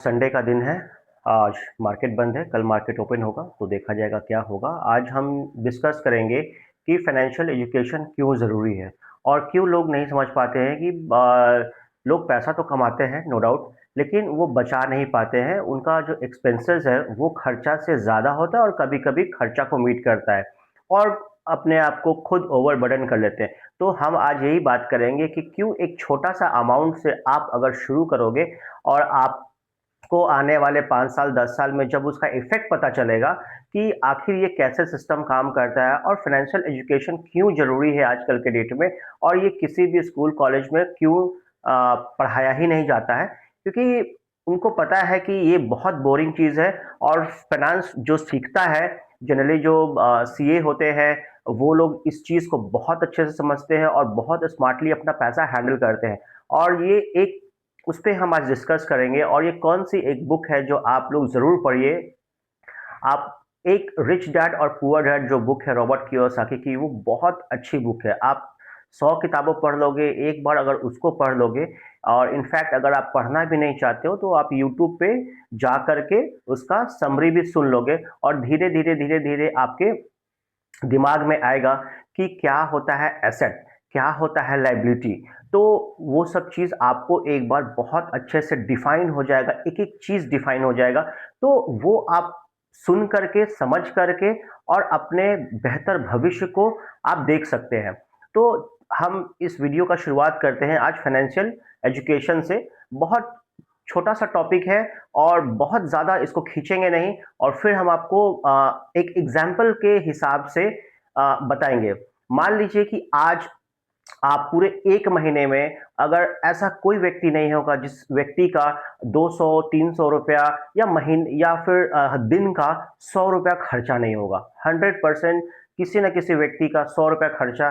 Sunday का दिन है। आज मार्केट बंद है, कल मार्केट ओपन होगा तो देखा जाएगा क्या होगा। आज हम डिस्कस करेंगे कि फाइनेंशियल एजुकेशन क्यों ज़रूरी है और क्यों लोग नहीं समझ पाते हैं कि लोग पैसा तो कमाते हैं नो डाउट, लेकिन वो बचा नहीं पाते हैं। उनका जो एक्सपेंसेस है वो खर्चा से ज़्यादा होता है और कभी कभी खर्चा को मीट करता है और अपने आप को खुद ओवरबर्डन कर लेते हैं। तो हम आज यही बात करेंगे कि क्यों एक छोटा सा अमाउंट से आप अगर शुरू करोगे और आप को आने वाले 5 साल 10 साल में जब उसका इफेक्ट पता चलेगा कि आखिर ये कैसे सिस्टम काम करता है और फाइनेंशियल एजुकेशन क्यों ज़रूरी है आजकल के डेट में, और ये किसी भी स्कूल कॉलेज में क्यों पढ़ाया ही नहीं जाता है, क्योंकि उनको पता है कि ये बहुत बोरिंग चीज़ है। और फाइनेंस जो सीखता है, जनरली जो सीए होते हैं, वो लोग इस चीज़ को बहुत अच्छे से समझते हैं और बहुत स्मार्टली अपना पैसा हैंडल करते हैं। और ये एक उस पे हम आज डिस्कस करेंगे। और ये कौन सी एक बुक है जो आप लोग ज़रूर पढ़िए। आप एक रिच डैड और पुअर डैड जो बुक है रॉबर्ट कियोसाकी की, वो बहुत अच्छी बुक है। आप 100 किताबों पढ़ लोगे, एक बार अगर उसको पढ़ लोगे, और इनफैक्ट अगर आप पढ़ना भी नहीं चाहते हो तो आप यूट्यूब पे जा करके उसका समरी भी सुन लोगे और धीरे धीरे धीरे धीरे आपके दिमाग में आएगा कि क्या होता है एसेट, क्या होता है लाइबिलिटी। तो वो सब चीज़ आपको एक बार बहुत अच्छे से डिफाइन हो जाएगा, एक एक चीज़ डिफाइन हो जाएगा। तो वो आप सुन करके समझ करके और अपने बेहतर भविष्य को आप देख सकते हैं। तो हम इस वीडियो का शुरुआत करते हैं आज फाइनेंशियल एजुकेशन से। बहुत छोटा सा टॉपिक है और बहुत ज़्यादा इसको खींचेंगे नहीं, और फिर हम आपको एक एग्जाम्पल के हिसाब से बताएंगे। मान लीजिए कि आज आप पूरे एक महीने में, अगर ऐसा कोई व्यक्ति नहीं होगा जिस व्यक्ति का 200-300 रुपया या महीने या फिर दिन का 100 रुपया खर्चा नहीं होगा। 100% किसी न किसी व्यक्ति का 100 रुपया खर्चा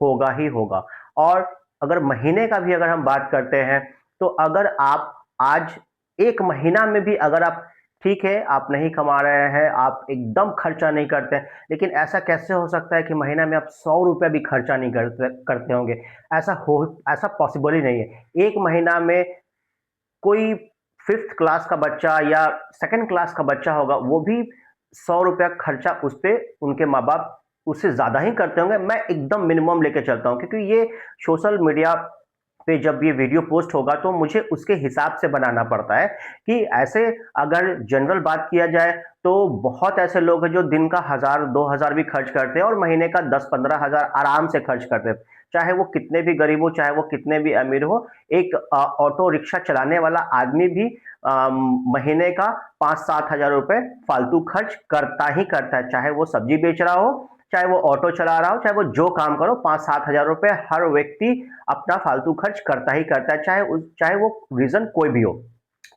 होगा ही होगा। और अगर महीने का भी अगर हम बात करते हैं, तो अगर आप आज एक महीना में भी अगर आप, ठीक है आप नहीं कमा रहे हैं, आप एकदम खर्चा नहीं करते हैं, लेकिन ऐसा कैसे हो सकता है कि महीना में आप 100 रुपया भी खर्चा नहीं करते करते होंगे? ऐसा पॉसिबल ही नहीं है। एक महीना में कोई फिफ्थ क्लास का बच्चा या सेकंड क्लास का बच्चा होगा, वो भी 100 रुपया खर्चा उस पर उनके माँ बाप उससे ज़्यादा ही करते होंगे। मैं एकदम मिनिमम लेके चलता हूँ, क्योंकि ये सोशल मीडिया पे जब ये वीडियो पोस्ट होगा तो मुझे उसके हिसाब से बनाना पड़ता है कि ऐसे अगर जनरल बात किया जाए तो बहुत ऐसे लोग हैं जो दिन का 1000-2000 भी खर्च करते हैं और महीने का 10-15 हजार आराम से खर्च करते हैं, चाहे वो कितने भी गरीब हो, चाहे वो कितने भी अमीर हो। एक ऑटो रिक्शा चलाने वाला आदमी भी महीने का 5-7 हजार रुपए फालतू खर्च करता ही करता है, चाहे वो सब्जी बेच रहा हो, चाहे वो ऑटो चला रहा हो, चाहे वो जो काम करो, 5-7 हजार रुपए हर व्यक्ति अपना फालतू खर्च करता ही करता है, चाहे वो रीजन कोई भी हो।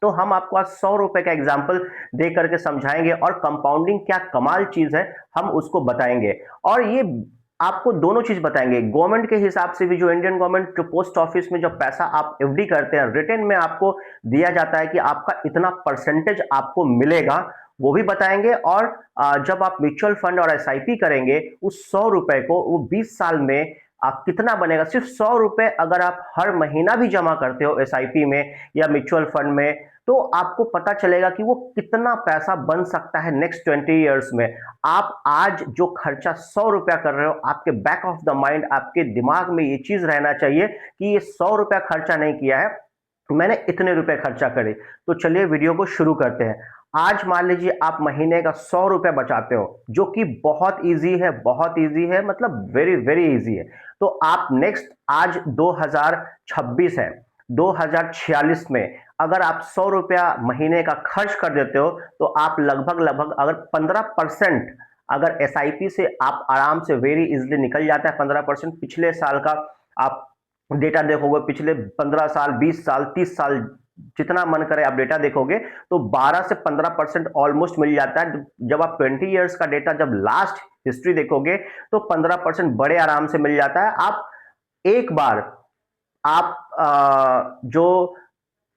तो हम आपको आज 100 रुपए का एग्जाम्पल दे करके समझाएंगे और कंपाउंडिंग क्या कमाल चीज है हम उसको बताएंगे। और ये आपको दोनों चीज बताएंगे, गवर्नमेंट के हिसाब से भी, जो इंडियन गवर्नमेंट जो पोस्ट ऑफिस में जब पैसा आप एफडी करते हैं, रिटर्न में आपको दिया जाता है कि आपका इतना परसेंटेज आपको मिलेगा, वो भी बताएंगे। और जब आप म्यूचुअल फंड और एसआईपी करेंगे, उस 100 रुपए को वो 20 साल में आप कितना बनेगा। सिर्फ 100 रुपए अगर आप हर महीना भी जमा करते हो एसआईपी में या म्यूचुअल फंड में, तो आपको पता चलेगा कि वो कितना पैसा बन सकता है नेक्स्ट 20 ईयर्स में। आप आज जो खर्चा 100 रुपया कर रहे हो, आपके बैक ऑफ द माइंड, आपके दिमाग में ये चीज रहना चाहिए कि ये 100 रुपया खर्चा नहीं किया है, मैंने इतने रुपए खर्चा करे। तो चलिए वीडियो को शुरू करते हैं। आज मान लीजिए आप महीने का 100 रुपए बचाते हो, जो कि बहुत इजी है, बहुत इजी है, मतलब वेरी वेरी इजी है। तो आप नेक्स्ट, आज 2026 है, 2046 में अगर आप 100 रुपया महीने का खर्च कर देते हो, तो आप लगभग लगभग अगर 15%, अगर एसआईपी से आप आराम से वेरी इजिली निकल जाता है 15%। पिछले साल का आप डेटा देखोगे, पिछले 15 साल, 20 साल, 30 साल, जितना मन करे आप डेटा देखोगे, तो 12 से 15% ऑलमोस्ट मिल जाता है। जब आप 20 ईयर्स का डेटा, जब लास्ट हिस्ट्री देखोगे, तो 15% बड़े आराम से मिल जाता है। आप एक बार आप जो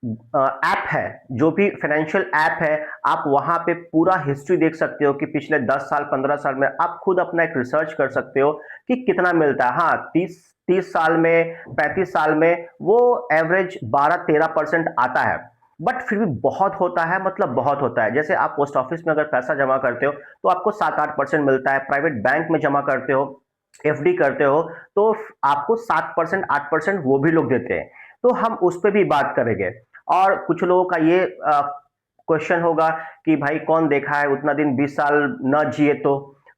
ऐप है, जो भी फाइनेंशियल ऐप है, आप वहां पे पूरा हिस्ट्री देख सकते हो कि पिछले 10 साल 15 साल में आप खुद अपना एक रिसर्च कर सकते हो कि कितना मिलता है। हाँ, 30 साल में, 35 साल में वो एवरेज 12-13% आता है। बट फिर भी बहुत होता है, मतलब बहुत होता है। जैसे आप पोस्ट ऑफिस में अगर पैसा जमा करते हो तो आपको 7-8% मिलता है, प्राइवेट बैंक में जमा करते हो, एफडी करते हो, तो आपको 7% 8% वो भी लोग देते हैं। तो हम उस पर भी बात करेंगे। और कुछ लोगों का ये क्वेश्चन होगा कि भाई कौन देखा है उतना दिन, 20 साल न जिए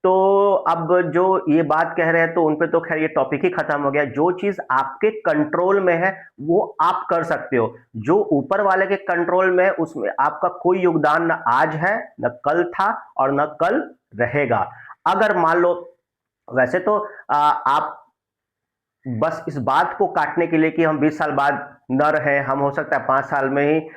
तो अब जो ये बात कह रहे हैं तो उन पे तो खैर ये टॉपिक ही खत्म हो गया। जो चीज आपके कंट्रोल में है वो आप कर सकते हो, जो ऊपर वाले के कंट्रोल में है उसमें आपका कोई योगदान न आज है, न कल था, और न कल रहेगा। अगर मान लो, वैसे तो आप बस इस बात को काटने के लिए कि हम 20 साल बाद न रहे, हम हो सकता है 5 साल में ही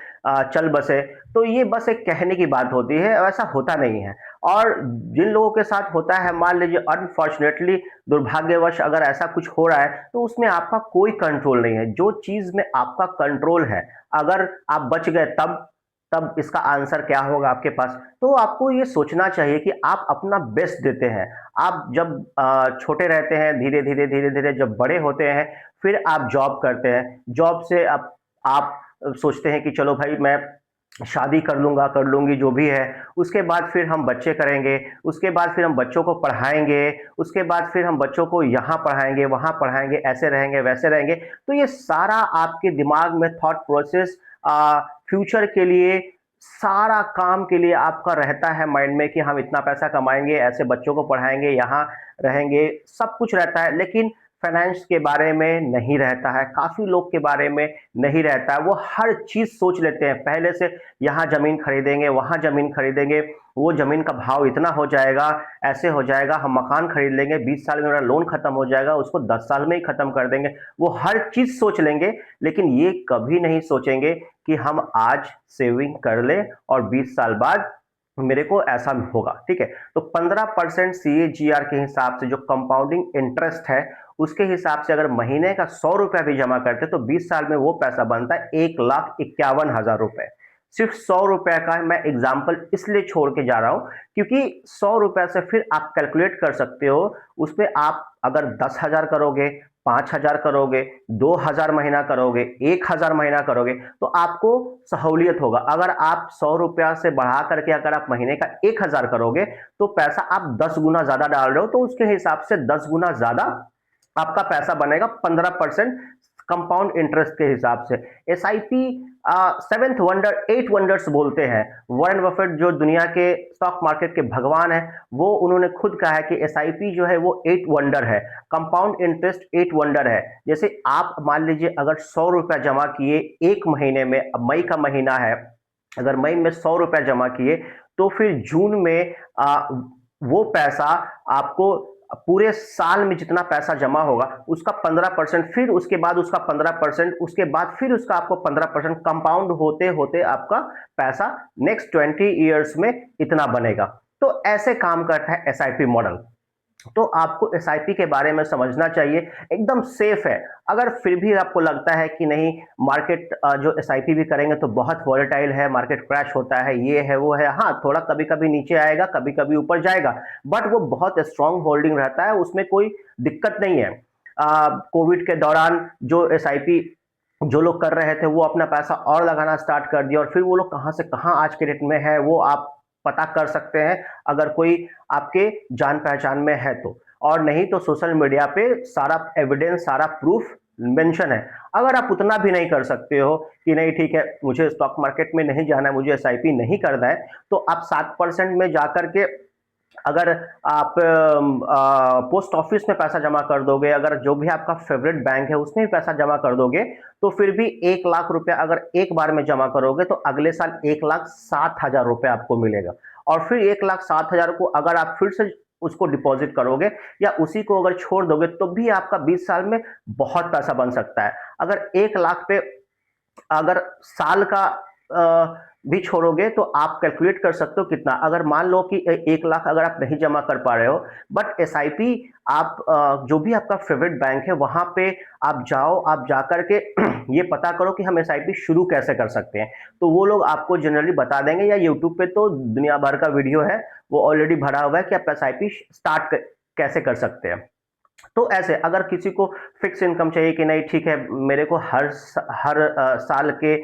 चल बसे, तो ये बस एक कहने की बात होती है, ऐसा होता नहीं है। और जिन लोगों के साथ होता है, मान लीजिए अनफॉर्चुनेटली, दुर्भाग्यवश अगर ऐसा कुछ हो रहा है, तो उसमें आपका कोई कंट्रोल नहीं है। जो चीज में आपका कंट्रोल है, अगर आप बच गए तब तब इसका आंसर क्या होगा आपके पास। तो आपको ये सोचना चाहिए कि आप अपना बेस्ट देते हैं। आप जब छोटे रहते हैं, धीरे धीरे धीरे धीरे जब बड़े होते हैं, फिर आप जॉब करते हैं, जॉब से आप सोचते हैं कि चलो भाई मैं शादी कर लूंगा, कर लूंगी, जो भी है। उसके बाद फिर हम बच्चे करेंगे, उसके बाद फिर हम बच्चों को पढ़ाएंगे, उसके बाद फिर हम बच्चों को यहाँ पढ़ाएंगे, वहां पढ़ाएंगे, ऐसे रहेंगे, वैसे रहेंगे। तो ये सारा आपके दिमाग में थॉट प्रोसेस फ्यूचर के लिए, सारा काम के लिए आपका रहता है माइंड में कि हम इतना पैसा कमाएंगे, ऐसे बच्चों को पढ़ाएंगे, यहाँ रहेंगे, सब कुछ रहता है। लेकिन फाइनेंस के बारे में नहीं रहता है, काफी लोग के बारे में नहीं रहता है। वो हर चीज सोच लेते हैं पहले से, यहाँ जमीन खरीदेंगे, वहां जमीन खरीदेंगे, वो जमीन का भाव इतना हो जाएगा, ऐसे हो जाएगा, हम मकान खरीद लेंगे, 20 साल में मेरा लोन खत्म हो जाएगा, उसको 10 साल में ही खत्म कर देंगे। वो हर चीज सोच लेंगे, लेकिन ये कभी नहीं सोचेंगे कि हम आज सेविंग कर ले और 20 साल बाद मेरे को ऐसा होगा। ठीक है, तो 15% CAGR के हिसाब से जो कंपाउंडिंग इंटरेस्ट है, उसके हिसाब से अगर महीने का 100 रुपया भी जमा करते तो 20 साल में वो पैसा बनता है 1,51,000 रुपए। सिर्फ 100 रुपया का मैं एग्जाम्पल इसलिए छोड़ के जा रहा हूं क्योंकि 100 रुपया से फिर आप कैलकुलेट कर सकते हो, उसमें आप अगर 10,000 करोगे, 5,000 करोगे, 2,000 महीना करोगे, 1,000 महीना करोगे, तो आपको सहूलियत होगा। अगर आप 100 रुपया से बढ़ा करके अगर आप महीने का 1,000 करोगे, तो पैसा आप 10 गुना ज्यादा डाल रहे हो, तो उसके हिसाब से 10 गुना ज्यादा आपका पैसा बनेगा, 15% कंपाउंड इंटरेस्ट के हिसाब से। SIP सेवेंथ वंडर, 8 वंडर्स बोलते हैं। वॉरेन बफेट जो दुनिया के स्टॉक मार्केट के भगवान है, वो उन्होंने खुद कहा है कि SIP जो है वो 8 वंडर है, कंपाउंड इंटरेस्ट 8 वंडर है। जैसे आप मान लीजिए अगर 100 रुपया जमा किए एक महीने में, अब मई का महीना है, अगर मई में 100 रुपया जमा किए, तो फिर जून में वो पैसा आपको पूरे साल में जितना पैसा जमा होगा उसका 15%, फिर उसके बाद उसका 15%, उसके बाद फिर उसका आपको 15% कंपाउंड होते होते आपका पैसा नेक्स्ट 20 ईयर्स में इतना बनेगा। तो ऐसे काम करता है SIP मॉडल। तो आपको SIP के बारे में समझना चाहिए, एकदम सेफ है। अगर फिर भी आपको लगता है कि नहीं, मार्केट जो SIP भी करेंगे तो बहुत वॉलेटाइल है, मार्केट क्रैश होता है, ये है वो है, हाँ थोड़ा कभी कभी नीचे आएगा, कभी कभी ऊपर जाएगा, बट वो बहुत स्ट्रांग होल्डिंग रहता है, उसमें कोई दिक्कत नहीं है। कोविड के दौरान जो SIP जो लोग कर रहे थे वो अपना पैसा और लगाना स्टार्ट कर दिया, और फिर वो लोग कहां से कहां आज के डेट में है वो आप पता कर सकते हैं, अगर कोई आपके जान पहचान में है तो। और नहीं तो सोशल मीडिया पे सारा एविडेंस, सारा प्रूफ मेंशन है। अगर आप उतना भी नहीं कर सकते हो कि नहीं ठीक है मुझे स्टॉक मार्केट में नहीं जाना है, मुझे SIP नहीं करना है, तो आप 7% में जाकर के अगर आप पोस्ट ऑफिस में पैसा जमा कर दोगे, अगर जो भी आपका फेवरेट बैंक है उसमें भी पैसा जमा कर दोगे, तो फिर भी 1,00,000 रुपया अगर एक बार में जमा करोगे तो अगले साल 1,07,000 रुपया आपको मिलेगा। और फिर 1,07,000 को अगर आप फिर से उसको डिपॉजिट करोगे या उसी को अगर छोड़ दोगे, तो भी आपका 20 साल में बहुत पैसा बन सकता है। अगर 1,00,000 पे अगर साल का भी छोड़ोगे तो आप कैलकुलेट कर सकते हो कितना। अगर मान लो कि 1,00,000 अगर आप नहीं जमा कर पा रहे हो, बट SIP आप जो भी आपका फेवरेट बैंक है वहां पे आप जाओ, आप जाकर के ये पता करो कि हम SIP शुरू कैसे कर सकते हैं, तो वो लोग आपको जनरली बता देंगे, या यूट्यूब पे तो दुनिया भर का वीडियो है, वो ऑलरेडी भरा हुआ है कि आप SIP स्टार्ट कैसे कर सकते हैं। तो ऐसे अगर किसी को फिक्स इनकम चाहिए कि नहीं ठीक है, मेरे को हर साल के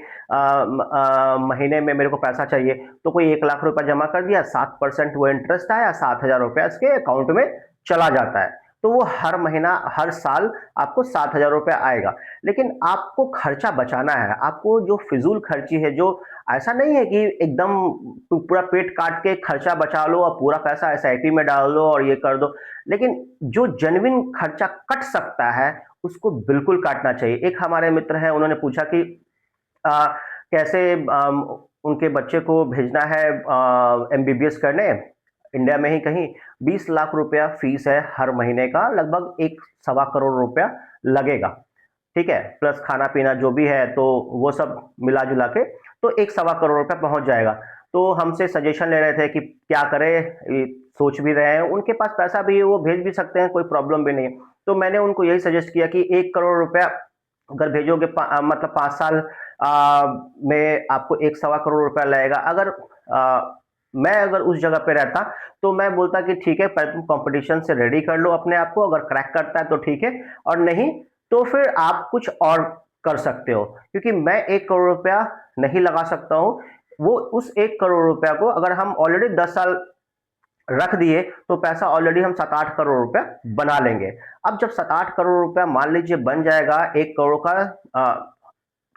महीने में मेरे को पैसा चाहिए, तो कोई 1 लाख रुपया जमा कर दिया, 7% वो इंटरेस्ट आया, 7,000 रुपया इसके अकाउंट में चला जाता है, तो वो हर महीना हर साल आपको 7,000 रुपया आएगा। लेकिन आपको खर्चा बचाना है, आपको जो फिजूल खर्ची है, जो ऐसा नहीं है कि एकदम पूरा पेट काट के खर्चा बचा लो और पूरा पैसा एसआईपी में डाल दो और ये कर दो, लेकिन जो जेन्युइन खर्चा कट सकता है उसको बिल्कुल काटना चाहिए। एक हमारे मित्र हैं, उन्होंने पूछा कि आ, कैसे उनके बच्चे को भेजना है एमबीबीएस करने, इंडिया में ही कहीं 20 लाख रुपया फीस है हर महीने का, लगभग 1 सवा करोड़ रुपया लगेगा, ठीक है, प्लस खाना पीना जो भी है, तो वो सब मिला जुला के तो 1 सवा करोड़ रुपया पहुंच जाएगा। तो हमसे सजेशन ले रहे थे कि क्या करें, सोच भी रहे हैं, उनके पास पैसा भी है, वो भेज भी सकते हैं, कोई प्रॉब्लम भी नहीं। तो मैंने उनको यही सजेस्ट किया कि 1 करोड़ रुपया अगर भेजोगे मतलब 5 साल में आपको 1 सवा करोड़ रुपया लगेगा। अगर मैं अगर उस जगह पे रहता तो मैं बोलता कि ठीक है, पहले तुम कंपटीशन से रेडी कर लो अपने आप को, अगर क्रैक करता है तो ठीक है, और नहीं तो फिर आप कुछ और कर सकते हो, क्योंकि मैं 1 करोड़ रुपया नहीं लगा सकता हूँ। वो उस 1 करोड़ रुपया को अगर हम ऑलरेडी 10 साल रख दिए तो पैसा ऑलरेडी हम 7-8 करोड़ रुपया बना लेंगे। अब जब 7-8 करोड़ रुपया मान लीजिए बन जाएगा, 1 करोड़ का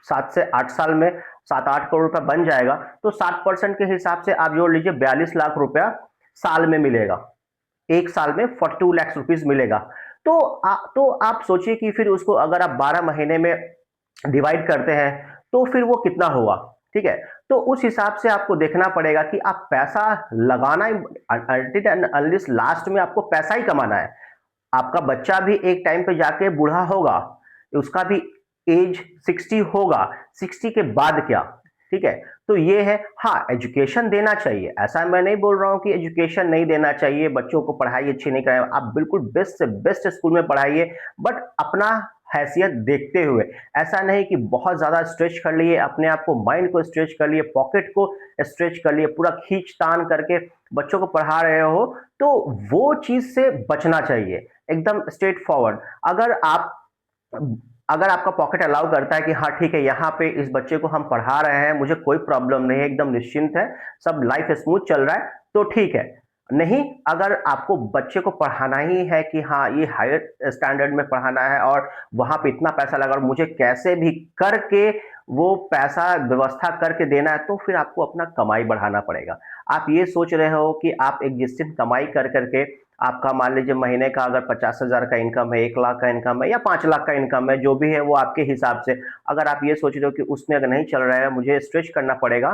7 से 8 साल में 7-8 करोड़ रुपया बन जाएगा, तो 7% के हिसाब से आप जोड़ लीजिए 42 लाख रुपया साल में मिलेगा, एक साल में 42 लाख रुपीज मिलेगा। तो आप सोचिए कि फिर उसको अगर आप 12 महीने में डिवाइड करते हैं तो फिर वो कितना हुआ, ठीक है। तो उस हिसाब से आपको देखना पड़ेगा कि आप पैसा लगाना ही, अनलिस लास्ट में आपको पैसा ही कमाना है। आपका बच्चा भी एक टाइम पे जाके बूढ़ा होगा, उसका भी एज 60 होगा, 60 के बाद क्या, ठीक है। तो ये है, हाँ एजुकेशन देना चाहिए, ऐसा मैं नहीं बोल रहा हूँ कि एजुकेशन नहीं देना चाहिए, बच्चों को पढ़ाई अच्छी नहीं कराए, आप बिल्कुल बेस्ट से बेस्ट स्कूल में पढ़ाइए, बट अपना हैसियत देखते हुए। ऐसा नहीं कि बहुत ज्यादा स्ट्रेच कर लिए अपने आप को, माइंड को स्ट्रेच कर लिए, पॉकेट को स्ट्रेच कर लिए, पूरा खींच तान करके बच्चों को पढ़ा रहे हो, तो वो चीज से बचना चाहिए, एकदम स्ट्रेट फॉरवर्ड। अगर आप अगर आपका पॉकेट अलाउ करता है कि हाँ ठीक है, यहाँ पे इस बच्चे को हम पढ़ा रहे हैं, मुझे कोई प्रॉब्लम नहीं है, एकदम निश्चिंत है, सब लाइफ स्मूथ चल रहा है, तो ठीक है। नहीं, अगर आपको बच्चे को पढ़ाना ही है कि हाँ ये हायर स्टैंडर्ड में पढ़ाना है और वहां पे इतना पैसा लगा और मुझे कैसे भी करके वो पैसा व्यवस्था करके देना है, तो फिर आपको अपना कमाई बढ़ाना पड़ेगा। आप ये सोच रहे हो कि आप एग्जिस्टिंग कमाई कर करके, आपका मान लीजिए महीने का अगर 50,000 का इनकम है, 1 लाख का इनकम है या 5 लाख का इनकम है, जो भी है वो आपके हिसाब से, अगर आप ये सोच रहे हो कि उसमें अगर नहीं चल रहा है, मुझे स्ट्रेच करना पड़ेगा,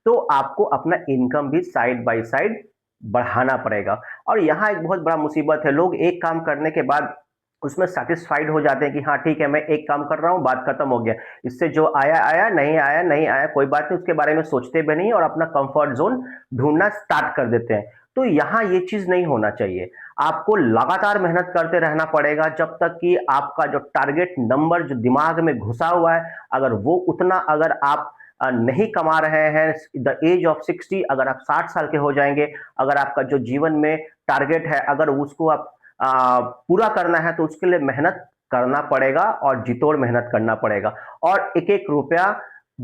तो आपको अपना इनकम भी साइड बाय साइड बढ़ाना पड़ेगा। और यहाँ एक बहुत बड़ा मुसीबत है, लोग एक काम करने के बाद उसमें सेटिस्फाइड हो जाते हैं कि हाँ ठीक है, मैं एक काम कर रहा हूँ, बात खत्म हो गया, इससे जो आया आया, नहीं आया नहीं आया, कोई बात नहीं, उसके बारे में सोचते भी नहीं और अपना कंफर्ट जोन ढूंढना स्टार्ट कर देते हैं। तो यहाँ ये चीज नहीं होना चाहिए, आपको लगातार मेहनत करते रहना पड़ेगा जब तक कि आपका जो टारगेट नंबर जो दिमाग में घुसा हुआ है, अगर वो उतना अगर आप नहीं कमा रहे हैं, द एज ऑफ 60, अगर आप 60 साल के हो जाएंगे, अगर आपका जो जीवन में टारगेट है अगर उसको आप पूरा करना है, तो उसके लिए मेहनत करना पड़ेगा और जितोड़ मेहनत करना पड़ेगा, और एक एक रुपया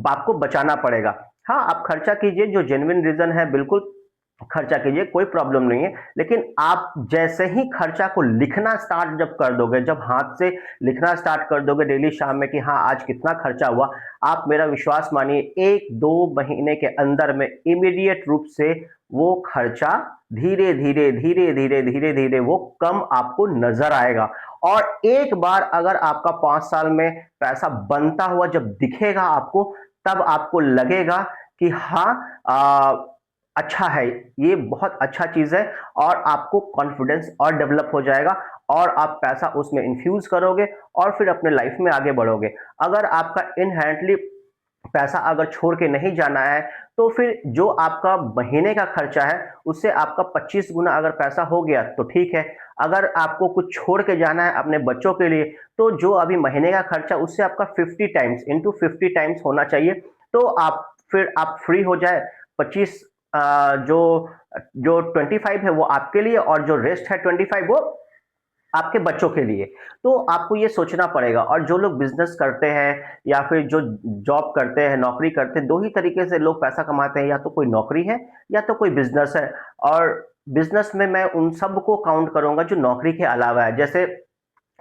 आपको बचाना पड़ेगा। हाँ, आप खर्चा कीजिए, जो जेन्युइन रीजन है बिल्कुल खर्चा कीजिए, कोई प्रॉब्लम नहीं है, लेकिन आप जैसे ही खर्चा को लिखना स्टार्ट जब कर दोगे, जब हाथ से लिखना स्टार्ट कर दोगे डेली शाम में कि हाँ आज कितना खर्चा हुआ, आप मेरा विश्वास मानिए 1-2 महीने के अंदर में इमीडिएट रूप से वो खर्चा धीरे धीरे धीरे धीरे धीरे धीरे वो कम आपको नजर आएगा। और एक बार अगर आपका 5 साल में पैसा बनता हुआ जब दिखेगा आपको, तब आपको लगेगा कि हाँ अच्छा है, ये बहुत अच्छा चीज है, और आपको कॉन्फिडेंस और डेवलप हो जाएगा और आप पैसा उसमें इन्फ्यूज करोगे और फिर अपने लाइफ में आगे बढ़ोगे। अगर आपका इनहेरेंटली पैसा अगर छोड़ के नहीं जाना है, तो फिर जो आपका महीने का खर्चा है उससे आपका 25 गुना अगर पैसा हो गया तो ठीक है। अगर आपको कुछ छोड़ के जाना है अपने बच्चों के लिए, तो जो अभी महीने का खर्चा उससे आपका 50 टाइम्स इंटू 50 टाइम्स होना चाहिए, तो आप फिर आप फ्री हो जाए। 25 जो जो 25 है वो आपके लिए और जो रेस्ट है 25 वो आपके बच्चों के लिए। तो आपको ये सोचना पड़ेगा। और जो लोग बिज़नेस करते हैं या फिर जो जॉब करते हैं, नौकरी करते हैं, 2 ही तरीके से लोग पैसा कमाते हैं, या तो कोई नौकरी है या तो कोई बिज़नेस है। और बिज़नेस में मैं उन सबको काउंट करूँगा जो नौकरी के अलावा है। जैसे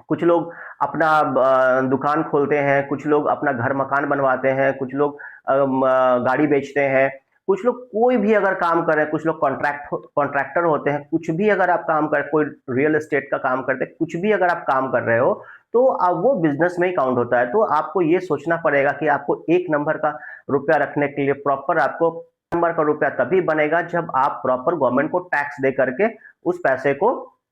कुछ लोग अपना दुकान खोलते हैं, कुछ लोग अपना घर मकान बनवाते हैं, कुछ लोग गाड़ी बेचते हैं, कुछ लोग कोई भी अगर काम कर रहे हैं, कुछ लोग कॉन्ट्रैक्टर होते हैं, कुछ भी अगर आप काम कर, कोई रियल एस्टेट का काम करते हैं, कुछ भी अगर आप काम कर रहे हो, तो अब वो बिजनेस में ही काउंट होता है। तो आपको ये सोचना पड़ेगा कि आपको एक नंबर का रुपया रखने के लिए प्रॉपर आपको नंबर का रुपया तभी बनेगा जब आप प्रॉपर गवर्नमेंट को टैक्स दे करके उस पैसे को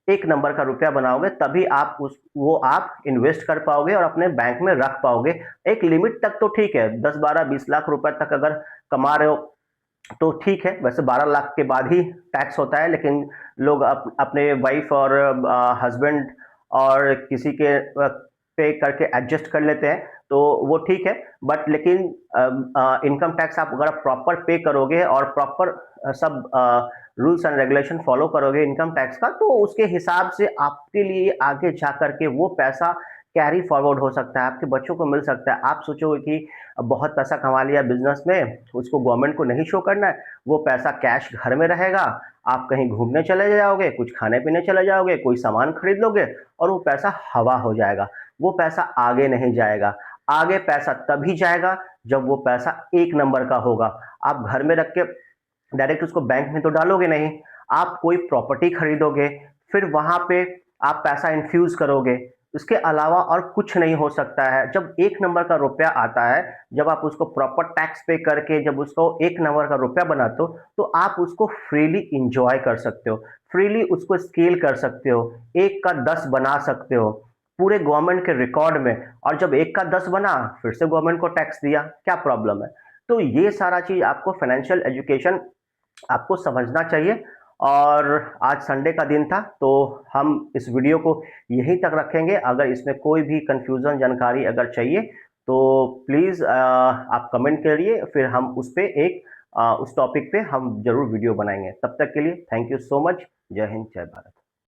एक नंबर का रुपया बनाओगे, तभी आप उस वो आप इन्वेस्ट कर पाओगे और अपने बैंक में रख पाओगे। एक लिमिट तक तो ठीक है, 10 12 20 लाख रुपए तक अगर कमा रहे हो तो ठीक है। वैसे 12 लाख के बाद ही टैक्स होता है, लेकिन लोग अपने वाइफ और हस्बैंड और किसी के पे करके एडजस्ट कर लेते हैं, तो वो ठीक है। बट लेकिन इनकम टैक्स आप अगर प्रॉपर पे करोगे और प्रॉपर सब रूल्स एंड रेगुलेशन फॉलो करोगे इनकम टैक्स का, तो उसके हिसाब से आपके लिए आगे जा करके वो पैसा कैरी फॉरवर्ड हो सकता है, आपके बच्चों को मिल सकता है। आप सोचोगे कि बहुत पैसा कमा लिया बिजनेस में, उसको गवर्नमेंट को नहीं शो करना है, वो पैसा कैश घर में रहेगा, आप कहीं घूमने चले जाओगे, कुछ खाने पीने चले जाओगे, कोई सामान खरीद लोगे और वो पैसा हवा हो जाएगा, वो पैसा आगे नहीं जाएगा। आगे पैसा तभी जाएगा जब वो पैसा एक नंबर का होगा। आप घर में रख के डायरेक्ट उसको बैंक में तो डालोगे नहीं, आप कोई प्रॉपर्टी खरीदोगे, फिर वहां पे आप पैसा इन्फ्यूज करोगे। इसके अलावा और कुछ नहीं हो सकता है। जब एक नंबर का रुपया आता है, जब आप उसको प्रॉपर टैक्स पे करके जब उसको एक नंबर का रुपया बनाते हो, तो आप उसको फ्रीली इंजॉय कर सकते हो, फ्रीली उसको स्केल कर सकते हो, एक का 10 बना सकते हो पूरे गवर्नमेंट के रिकॉर्ड में। और जब एक का 10 बना, फिर से गवर्नमेंट को टैक्स दिया, क्या प्रॉब्लम है? तो ये सारा चीज आपको फाइनेंशियल एजुकेशन आपको समझना चाहिए। और आज संडे का दिन था, तो हम इस वीडियो को यहीं तक रखेंगे। अगर इसमें कोई भी कंफ्यूजन जानकारी अगर चाहिए तो प्लीज़ आप कमेंट करिए, फिर हम उस पे एक उस टॉपिक पे हम जरूर वीडियो बनाएंगे। तब तक के लिए थैंक यू सो मच। जय हिंद, जय भारत।